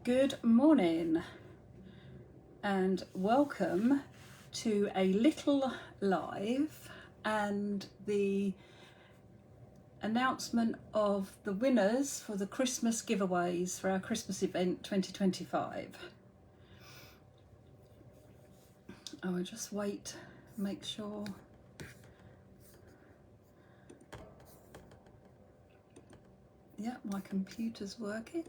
Good morning and welcome to a little live and the announcement of the winners for the Christmas giveaways for our Christmas event 2025. I'll just wait, make sure. Yeah, my computer's working.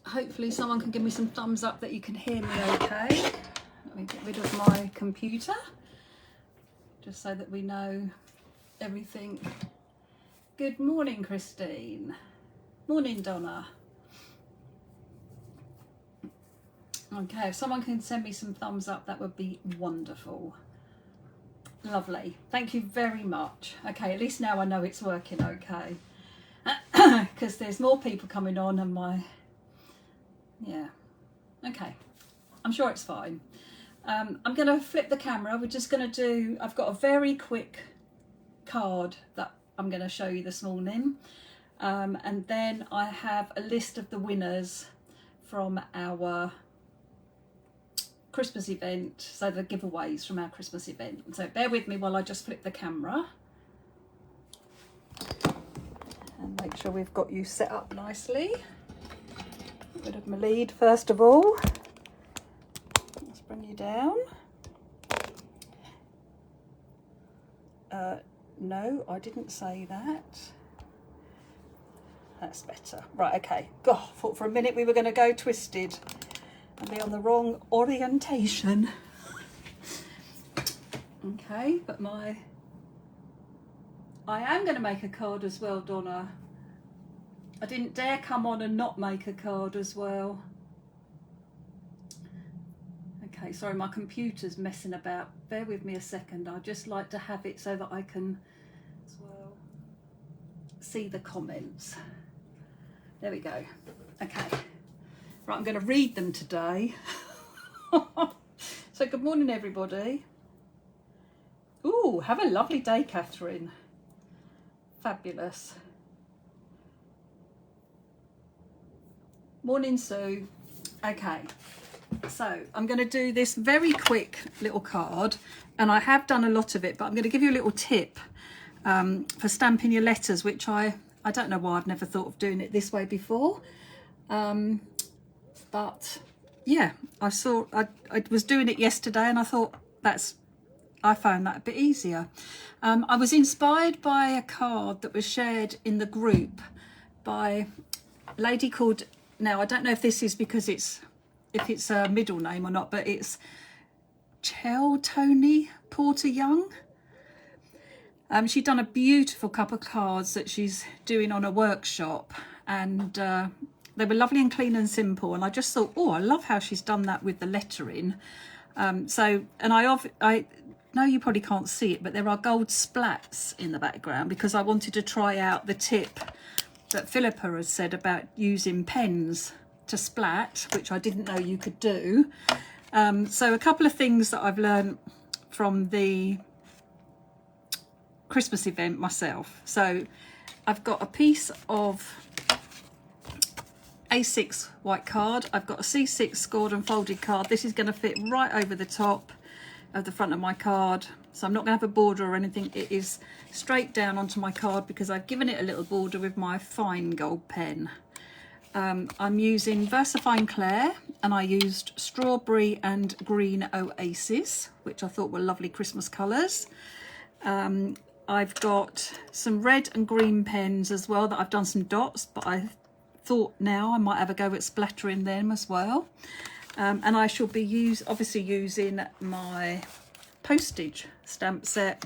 Hopefully someone can give me some thumbs up that you can hear me okay. Let me get rid of my computer, just so that we know everything. Good morning, Christine. Morning, Donna. Okay, if someone can send me some thumbs up, that would be wonderful. Lovely, thank you very much. Okay, at least now I know it's working okay. Because there's more people coming on and yeah, okay, I'm sure it's fine. I'm going to flip the camera. We're just going to do, I've got a very quick card that I'm going to show you this morning. And then I have a list of the winners from our Christmas event, so the giveaways from our Christmas event. So bear with me while I just flip the camera. And make sure we've got you set up nicely. Get rid of my lead first of all. Let's bring you down. No, I didn't say that. That's better. Right, okay. God, I thought for a minute we were going to go twisted and be on the wrong orientation. Okay, but I am going to make a card as well, Donna. I didn't dare come on and not make a card as well. Okay, sorry, my computer's messing about. Bear with me a second. I just like to have it so that I can as well see the comments. There we go. Okay. Right, I'm going to read them today. So good morning, everybody. Ooh, have a lovely day, Catherine. Fabulous. Morning, Sue. Okay, so I'm going to do this very quick little card, and I have done a lot of it, but I'm going to give you a little tip for stamping your letters, which I don't know why I've never thought of doing it this way before. But yeah, I was doing it yesterday and I thought I found that a bit easier. I was inspired by a card that was shared in the group by a lady called, now I don't know if this is because if it's a middle name or not, but it's Tony Porter Young. She'd done a beautiful couple of cards that she's doing on a workshop, and they were lovely and clean and simple, and I just thought, oh, I love how she's done that with the lettering. And I know you probably can't see it, but there are gold splats in the background because I wanted to try out the tip that Philippa has said about using pens to splat, which I didn't know you could do. So a couple of things that I've learned from the Christmas event myself. So I've got a piece of A6 white card. I've got a C6 scored and folded card. This is going to fit right over the top of the front of my card, so I'm not going to have a border or anything. It is straight down onto my card because I've given it a little border with my fine gold pen. I'm using VersaFine Clair, and I used strawberry and green oasis, which I thought were lovely Christmas colours. I've got some red and green pens as well that I've done some dots, but I thought now I might have a go at splattering them as well. And I shall be obviously using my postage stamp set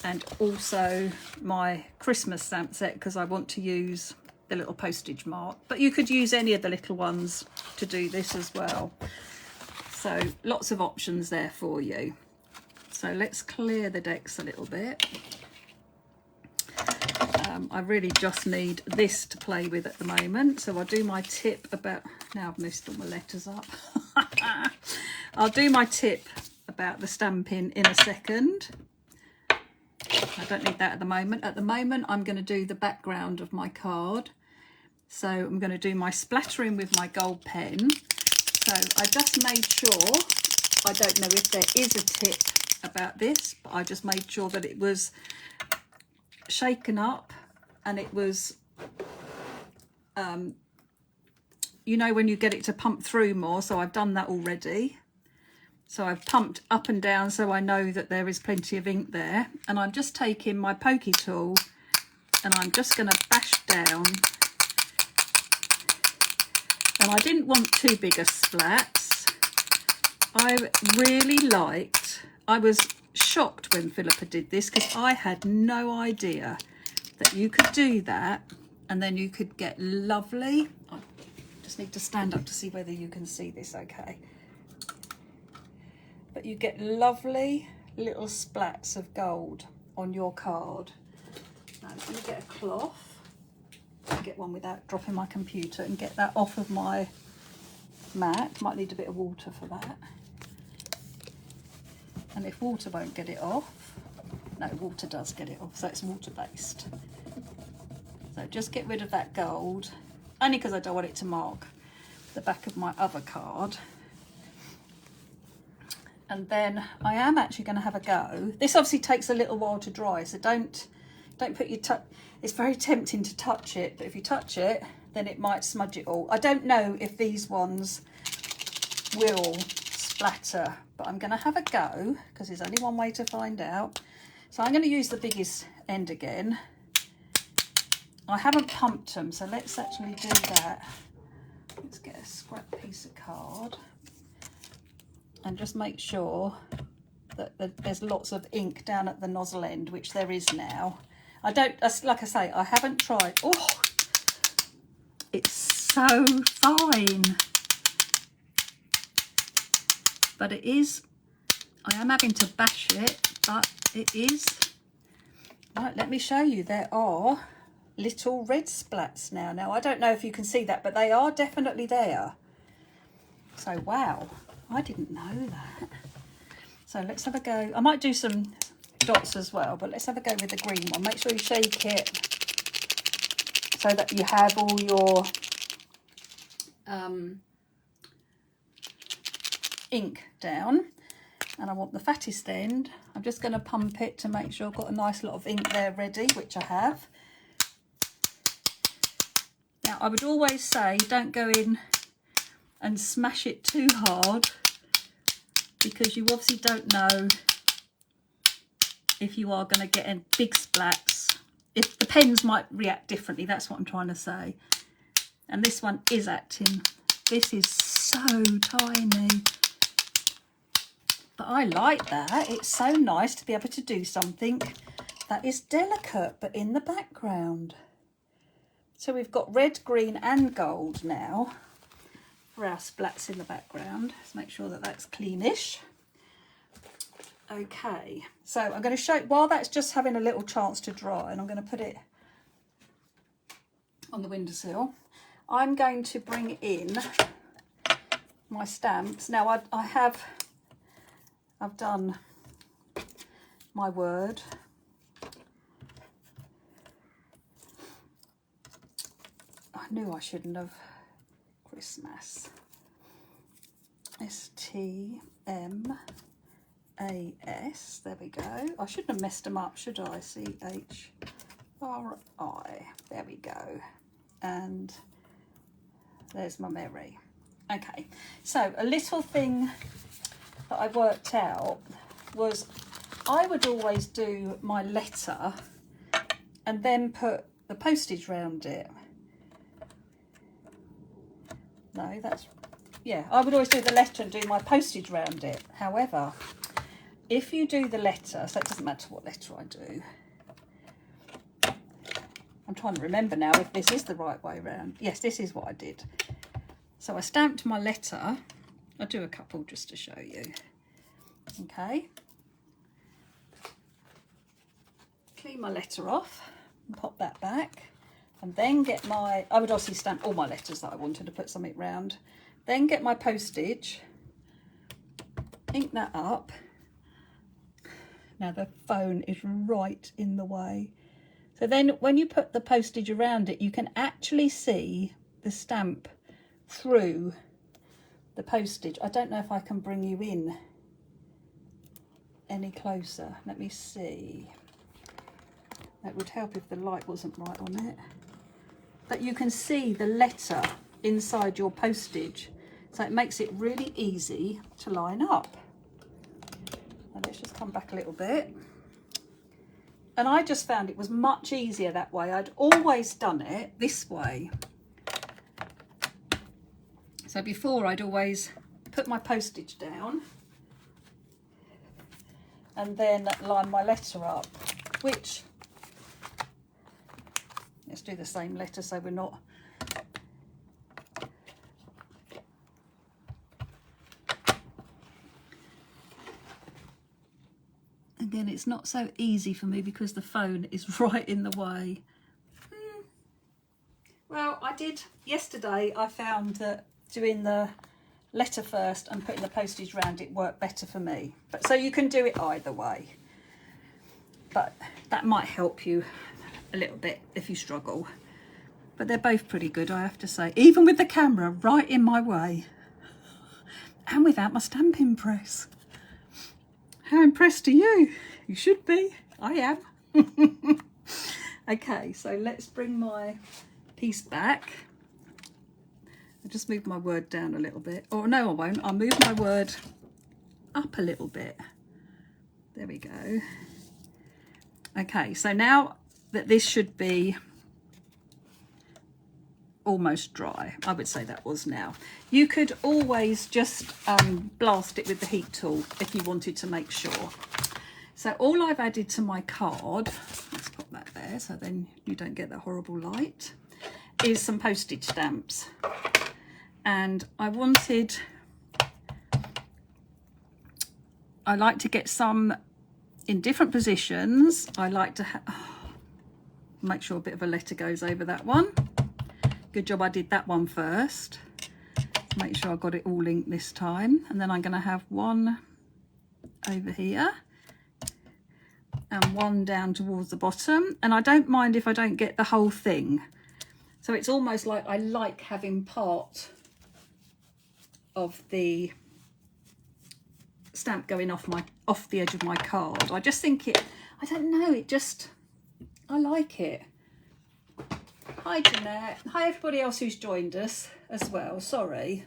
and also my Christmas stamp set because I want to use the little postage mark, but you could use any of the little ones to do this as well. So lots of options there for you. So let's clear the decks a little bit. I really just need this to play with at the moment, so I'll do my tip about, now I've messed all my letters up. I'll do my tip about the stamping in a second. I don't need that at the moment. At the moment I'm going to do the background of my card, So I'm going to do my splattering with my gold pen. So I just made sure, I don't know if there is a tip about this, but I just made sure that it was shaken up and it was, you know, when you get it to pump through more. So I've done that already. So I've pumped up and down so I know that there is plenty of ink there. And I'm just taking my pokey tool and I'm just going to bash down. And I didn't want too big a splats. I really liked, I was shocked when Philippa did this because I had no idea that you could do that and then you could get lovely, I just need to stand up to see whether you can see this okay. But you get lovely little splats of gold on your card. Now I'm going to get a cloth. Get one without dropping my computer and get that off of my mat. Might need a bit of water for that. And if water won't get it off, no, water does get it off, so it's water based. So just get rid of that gold, only because I don't want it to mark the back of my other card. And then I am actually going to have a go. This obviously takes a little while to dry, so don't put your it's very tempting to touch it, but if you touch it, then it might smudge it all. I don't know if these ones will splatter, but I'm going to have a go because there's only one way to find out. So I'm going to use the biggest end again. I haven't pumped them, so let's actually do that. Let's get a scrap piece of card and just make sure that there's lots of ink down at the nozzle end, which there is now. I don't, like I say, I haven't tried. Oh, it's so fine. But it is, I am having to bash it, but it is. Right, let me show you. There are little red splats now. Now, I don't know if you can see that, but they are definitely there. So, wow, I didn't know that. So let's have a go. I might do some dots as well, but let's have a go with the green one. Make sure you shake it so that you have all your ink down. And I want the fattest end. I'm just going to pump it to make sure I've got a nice lot of ink there ready, which I have. Now I would always say don't go in and smash it too hard, because you obviously don't know if you are going to get in big splats. If the pens might react differently, that's what I'm trying to say. And this one is acting. This is so tiny. But I like that. It's so nice to be able to do something that is delicate but in the background. So we've got red, green and gold now for our splats in the background. Let's make sure that that's cleanish. Okay, so I'm going to show, while that's just having a little chance to dry, and I'm going to put it on the windowsill, I'm going to bring in my stamps. Now I've done my word. I knew I shouldn't have. Christmas. S-T-M-A-S. There we go. I shouldn't have messed them up, should I? C-H-R-I. There we go. And there's my Mary. Okay, so a little thing that I worked out was I would always do my letter and then put the postage round it. No, that's, yeah, I would always do the letter and do my postage round it. However, if you do the letter, so it doesn't matter what letter I do. I'm trying to remember now if this is the right way round. Yes, this is what I did. So I stamped my letter. I'll do a couple just to show you. Okay. Clean my letter off and pop that back. And then get my, I would obviously stamp all my letters that I wanted to put something round. Then get my postage, ink that up. Now the phone is right in the way. So then when you put the postage around it, you can actually see the stamp through the postage. I don't know if I can bring you in any closer. Let me see. That would help if the light wasn't right on it. But you can see the letter inside your postage. So it makes it really easy to line up. Now let's just come back a little bit. And I just found it was much easier that way. I'd always done it this way. So before I'd always put my postage down and then line my letter up, which, let's do the same letter so we're not, again, it's not so easy for me because the phone is right in the way. Well, I did yesterday, I found that doing the letter first and putting the postage round it worked better for me. But so you can do it either way. But that might help you a little bit if you struggle. But they're both pretty good, I have to say. Even with the camera right in my way. And without my stamping press. How impressed are you? You should be. I am. Okay, so let's bring my piece back. I'll just move my word down a little bit. Oh, no, I won't. I'll move my word up a little bit. There we go. Okay, so now that this should be almost dry, I would say that was now. You could always just blast it with the heat tool if you wanted to make sure. So all I've added to my card, let's put that there so then you don't get that horrible light, is some postage stamps. And I like to get some in different positions. I like to make sure a bit of a letter goes over that one. Good job I did that one first. Make sure I got it all linked this time. And then I'm going to have one over here and one down towards the bottom. And I don't mind if I don't get the whole thing. So it's almost like I like having part of the stamp going off the edge of my card. I just think it, I don't know, it just, I like it. Hi Jeanette. Hi everybody else who's joined us as well. Sorry.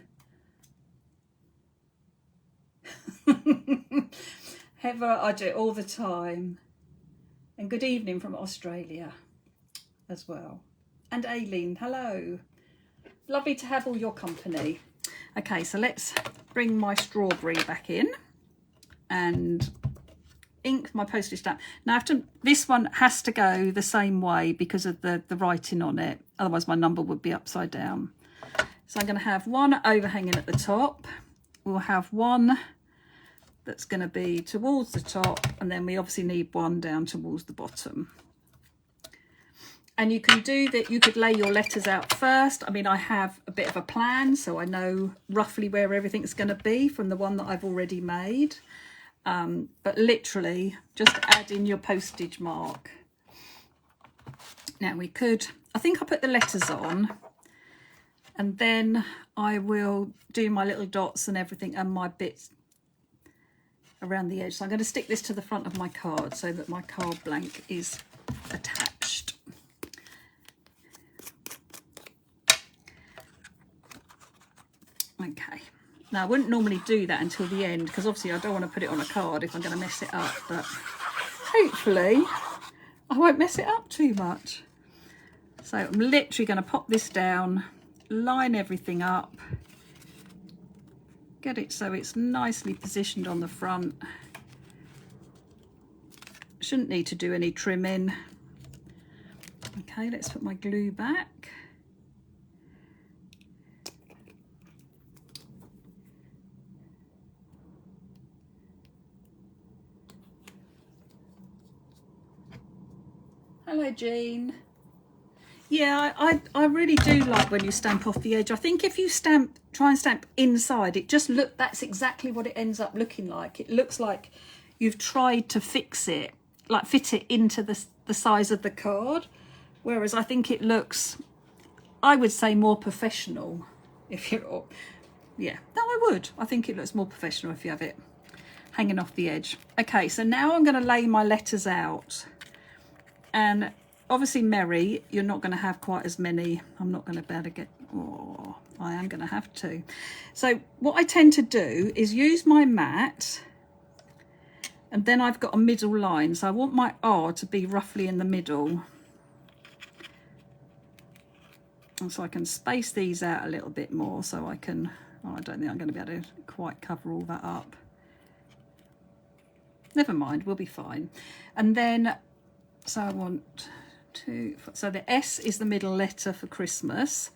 Heather, I do it all the time. And good evening from Australia as well. And Aileen, hello. Lovely to have all your company. Okay, so let's bring my strawberry back in and ink my postage stamp. Now this one has to go the same way because of the writing on it. Otherwise my number would be upside down. So I'm going to have one overhanging at the top. We'll have one that's going to be towards the top, and then we obviously need one down towards the bottom. And you can do that, you could lay your letters out first. I mean, I have a bit of a plan, so I know roughly where everything's going to be from the one that I've already made. But literally, just add in your postage mark. Now we could, I think I'll put the letters on, and then I will do my little dots and everything and my bits around the edge. So I'm going to stick this to the front of my card so that my card blank is attached. Okay, now I wouldn't normally do that until the end because obviously I don't want to put it on a card if I'm going to mess it up, but hopefully I won't mess it up too much. So I'm literally going to pop this down, line everything up, get it so it's nicely positioned on the front. Shouldn't need to do any trimming. Okay, let's put my glue back. Hello, Jean. Yeah, I really do like when you stamp off the edge. I think if you try and stamp inside, it just that's exactly what it ends up looking like. It looks like you've tried to fix it, like fit it into the the size of the card, whereas I think it looks, I would say, more professional if you're, yeah, no, I would. I think it looks more professional if you have it hanging off the edge. Okay, so now I'm going to lay my letters out, and obviously Mary, you're not going to have quite as many. I'm not going to be able to get, oh, I am going to have to. So what I tend to do is use my mat, and then I've got a middle line, so I want my R to be roughly in the middle. And so I can space these out a little bit more, so I can, oh, I don't think I'm going to be able to quite cover all that up. Never mind, we'll be fine. And then, so I want to, so the S is the middle letter for Christmas,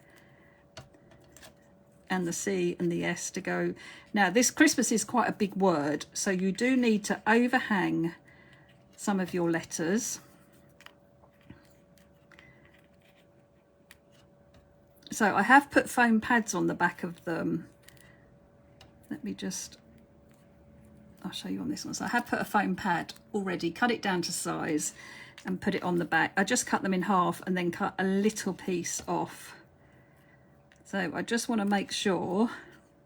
and the C and the S to go. Now this Christmas is quite a big word, so you do need to overhang some of your letters. So I have put foam pads on the back of them. Let me just, I'll show you on this one. So I have put a foam pad already, cut it down to size and put it on the back. I just cut them in half and then cut a little piece off. So I just want to make sure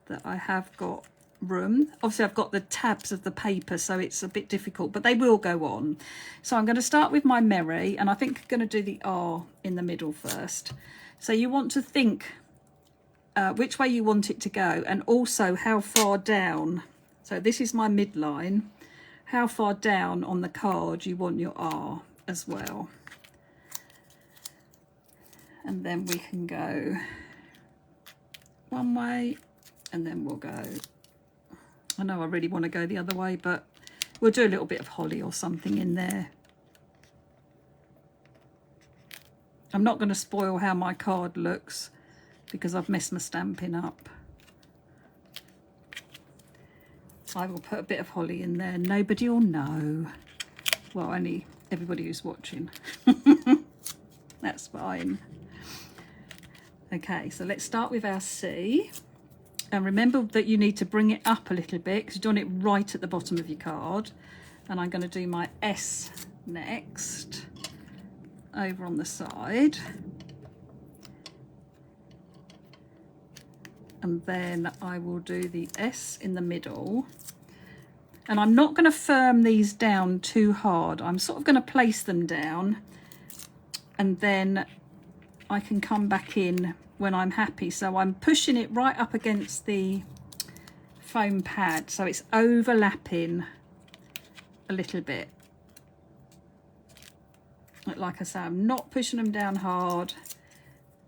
that I have got room. Obviously I've got the tabs of the paper, so it's a bit difficult, but they will go on. So I'm going to start with my Mary, and I think I'm going to do the R in the middle first. So you want to think which way you want it to go, and also how far down. So this is my midline. How far down on the card you want your R as well. And then we can go one way, and then we'll go, I know I really want to go the other way, but we'll do a little bit of holly or something in there. I'm not going to spoil how my card looks because I've messed my stamping up. I will put a bit of holly in there. Nobody will know. Well, only everybody who's watching. That's fine. Okay, so let's start with our C. And remember that you need to bring it up a little bit because you're doing it right at the bottom of your card. And I'm going to do my S next, over on the side. And then I will do the S in the middle. And I'm not going to firm these down too hard. I'm sort of going to place them down, and then I can come back in when I'm happy. So I'm pushing it right up against the foam pad, so it's overlapping a little bit. Like I say, I'm not pushing them down hard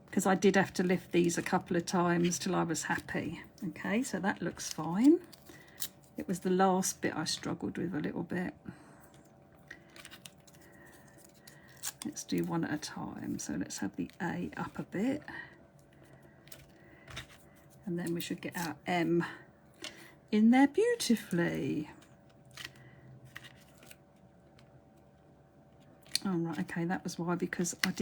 because I did have to lift these a couple of times till I was happy. Okay, so that looks fine. It was the last bit I struggled with a little bit. Let's do one at a time. So let's have the A up a bit. And then we should get our M in there beautifully. Oh, right, okay, that was why, because I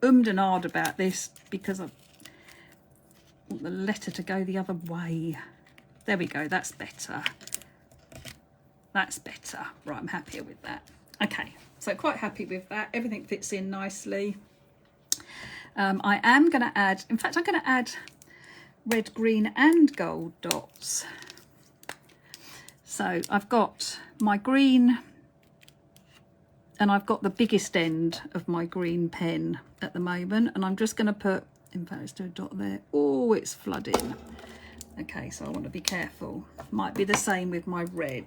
ummed and ahed about this because I want the letter to go the other way. There we go, that's better. That's better. Right, I'm happier with that. Okay, so quite happy with that. Everything fits in nicely. I am going to add, in fact, I'm going to add red, green and gold dots. So I've got my green, and I've got the biggest end of my green pen at the moment, and I'm just going to put, in fact, let's do a dot there. Oh, it's flooding. Okay, so I want to be careful. Might be the same with my red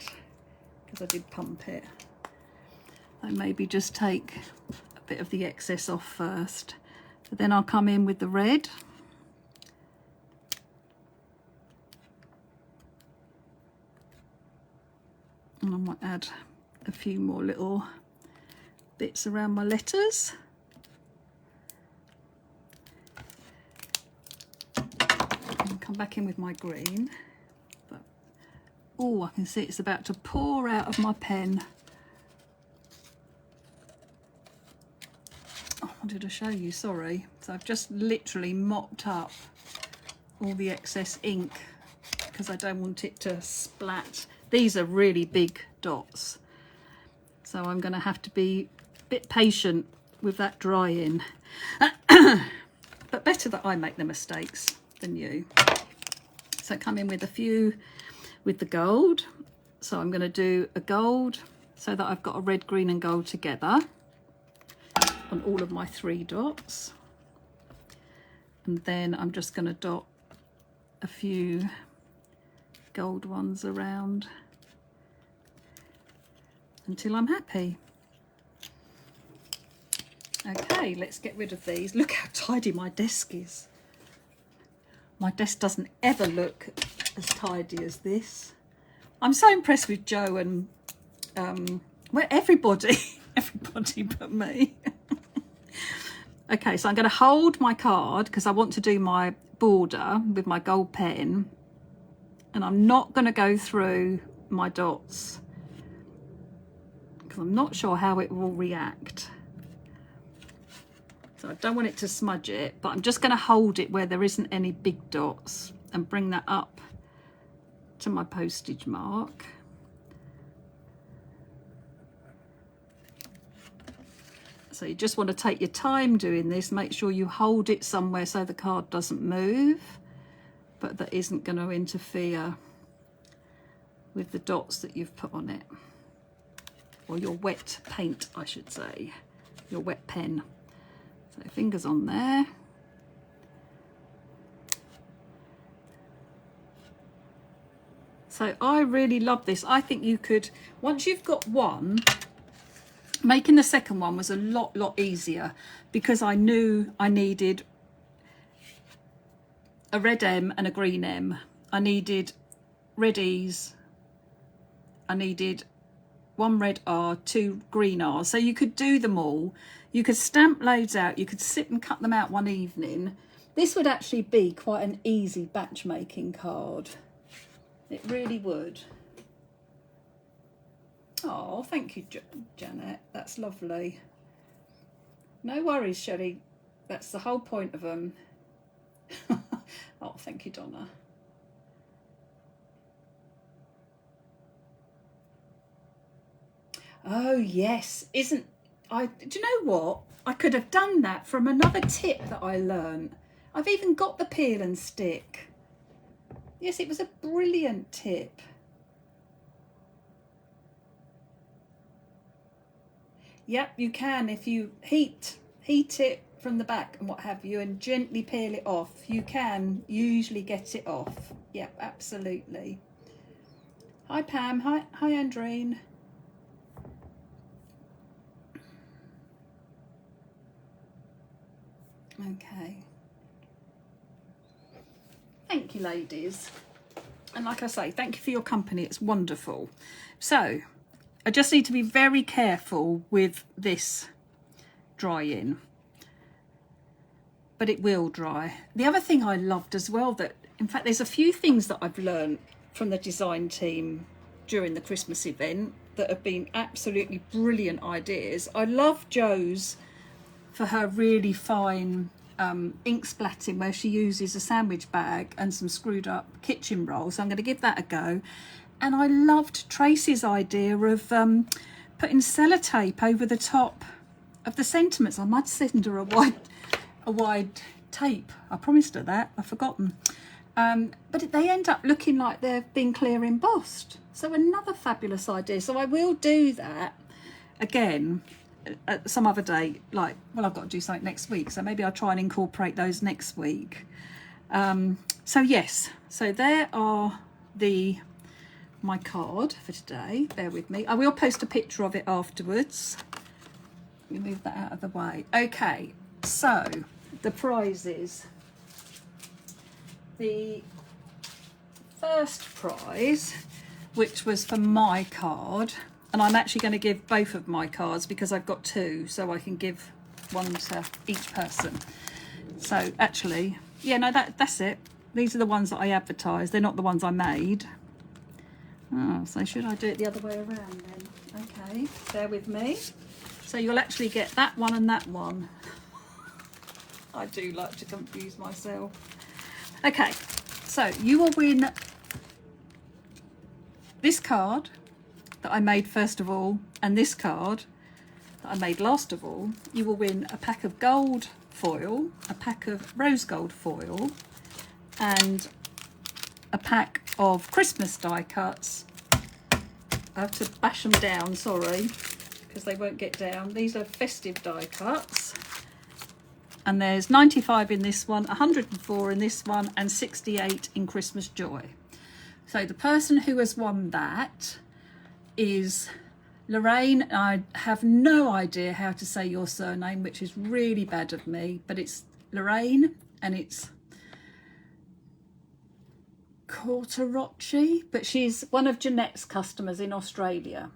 because I did pump it. I maybe just take a bit of the excess off first, but then I'll come in with the red. And I might add a few more little bits around my letters. And come back in with my green. But, oh, I can see it's about to pour out of my pen. Oh, I wanted to show you, sorry. So I've just literally mopped up all the excess ink because I don't want it to splat. These are really big dots, so I'm going to have to be bit patient with that drying. But better that I make the mistakes than you. So come in with a few with the gold. So I'm going to do a gold so that I've got a red, green and gold together on all of my 3 dots. And then I'm just going to dot a few gold ones around until I'm happy. Okay, let's get rid of these. Look how tidy my desk is. My desk doesn't ever look as tidy as this. I'm so impressed with Jo and well, everybody but me. Okay, so I'm going to hold my card because I want to do my border with my gold pen, and I'm not going to go through my dots because I'm not sure how it will react. So I don't want it to smudge it, but I'm just going to hold it where there isn't any big dots and bring that up to my postage mark. So you just want to take your time doing this. Make sure you hold it somewhere so the card doesn't move, but that isn't going to interfere with the dots that you've put on it. Or your wet paint, I should say. Your wet pen. So fingers on there. So I really love this. I think you could, once you've got one, making the second one was a lot easier because I knew I needed a red M and a green M. I needed red E's. I needed 1 red R, 2 green R's. So you could do them all. You could stamp loads out. You could sit and cut them out one evening. This would actually be quite an easy batch making card. It really would. Oh, thank you, Janet. That's lovely. No worries, Shelley. That's the whole point of them. Oh, thank you, Donna. Oh, yes. Do you know what? I could have done that from another tip that I learned. I've even got the peel and stick. Yes, it was a brilliant tip. Yep, you can if you heat it from the back and what have you and gently peel it off. You can usually get it off. Yep, absolutely. Hi Pam, hi Andreen. Okay. Thank you, ladies. And like I say, thank you for your company. It's wonderful. So I just need to be very careful with this drying, but it will dry. The other thing I loved as well, that in fact there's a few things that I've learned from the design team during the Christmas event that have been absolutely brilliant ideas. I love Jo's for her really fine ink splatting, where she uses a sandwich bag and some screwed up kitchen rolls. So I'm going to give that a go. And I loved Tracy's idea of putting sellotape over the top of the sentiments. I might send her a wide tape. I promised her that. I've forgotten. But they end up looking like they've been clear embossed. So another fabulous idea. So I will do that again some other day. Like, well, I've got to do something next week. So maybe I'll try and incorporate those next week. So yes, so there are my card for today. Bear with me. I will post a picture of it afterwards. Let me move that out of the way. Okay, so the prizes. The first prize, which was for my card, and I'm actually going to give both of my cards because I've got 2, so I can give one to each person. So actually, yeah, no, that's it. These are the ones that I advertised. They're not the ones I made. Oh, so should I do it the other way around then? Okay, bear with me. So you'll actually get that one and that one. I do like to confuse myself. Okay, so you will win this card that I made first of all, and this card that I made last of all, you will win a pack of gold foil, a pack of rose gold foil, and a pack of Christmas die cuts. I have to bash them down, sorry, because they won't get down. These are festive die cuts. And there's 95 in this one, 104 in this one, and 68 in Christmas Joy. So the person who has won that is Lorraine. I have no idea how to say your surname, which is really bad of me, but it's Lorraine and it's Cortarocci, but she's one of Jeanette's customers in Australia.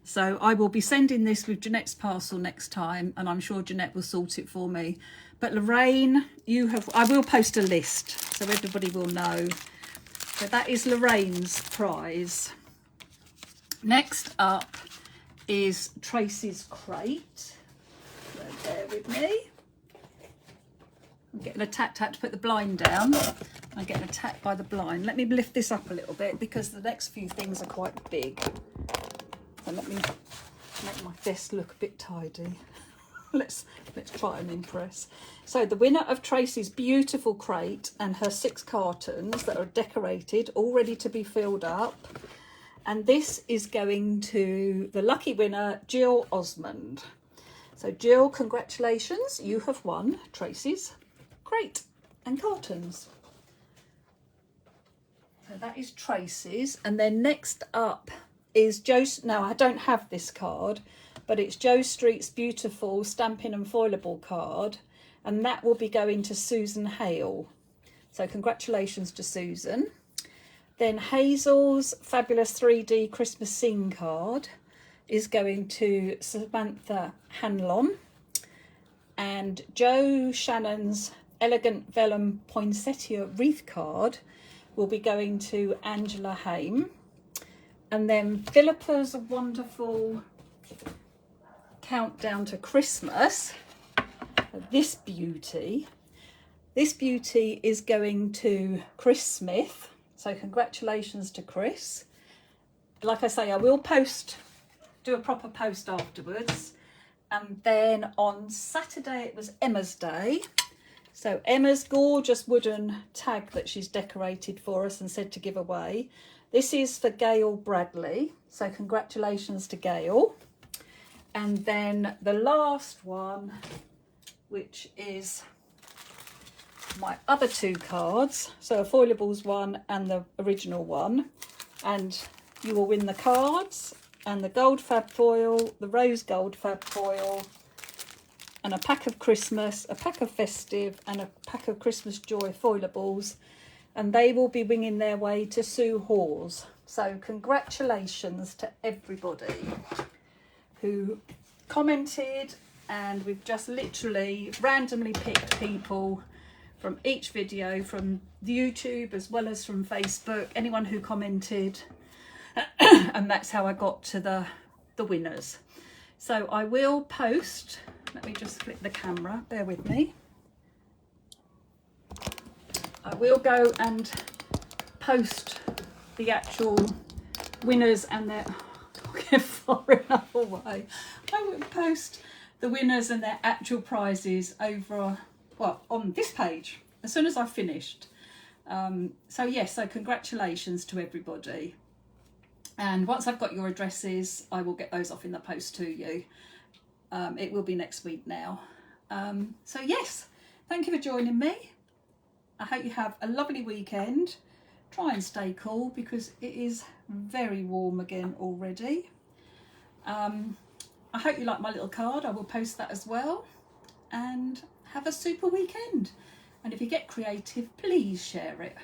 So I will be sending this with Jeanette's parcel next time, and I'm sure Jeanette will sort it for me. But Lorraine, I will post a list so everybody will know. So that is Lorraine's prize. Next up is Tracy's crate. So bear with me. I'm getting attacked. I had to put the blind down. I'm getting attacked by the blind. Let me lift this up a little bit because the next few things are quite big. So let me make my desk look a bit tidy. Let's try and impress. So the winner of Tracy's beautiful crate and her 6 cartons that are decorated, all ready to be filled up. And this is going to the lucky winner, Jill Osmond. So Jill, congratulations. You have won Tracy's crate and cartons. So that is Tracy's. And then next up is Joe's. Now I don't have this card, but it's Joe Street's beautiful stamping and foilable card, and that will be going to Susan Hale. So congratulations to Susan. Then Hazel's fabulous 3D Christmas scene card is going to Samantha Hanlon, and Joe Shannon's elegant vellum poinsettia wreath card will be going to Angela Haim. And then Philippa's wonderful countdown to Christmas, this beauty is going to Chris Smith. So congratulations to Chris. Like I say, I will do a proper post afterwards. And then on Saturday it was Emma's Day. So Emma's gorgeous wooden tag that she's decorated for us and said to give away. This is for Gail Bradley. So congratulations to Gail. And then the last one, which is my other 2 cards. So a foilables one and the original one. And you will win the cards and the gold fab foil, the rose gold fab foil, and a pack of Christmas, a pack of festive, and a pack of Christmas Joy foilables. And they will be winging their way to Sue Hawes. So congratulations to everybody who commented, and we've just literally randomly picked people from each video, from YouTube as well as from Facebook, anyone who commented, and that's how I got to the winners. So I will post, let me just flip the camera, bear with me. I will go and post the actual winners and their, I'll get far enough away. I will post the winners and their actual prizes over, well, on this page as soon as I've finished. So yes, so congratulations to everybody. And once I've got your addresses, I will get those off in the post to you. It will be next week now. So yes, thank you for joining me. I hope you have a lovely weekend. Try and stay cool because it is very warm again already. I hope you like my little card. I will post that as well. And have a super weekend. And if you get creative, please share it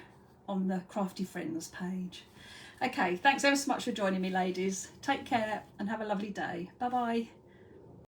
on the Crafty Friends page. Okay, thanks ever so much for joining me, ladies. Take care and have a lovely day. Bye-bye.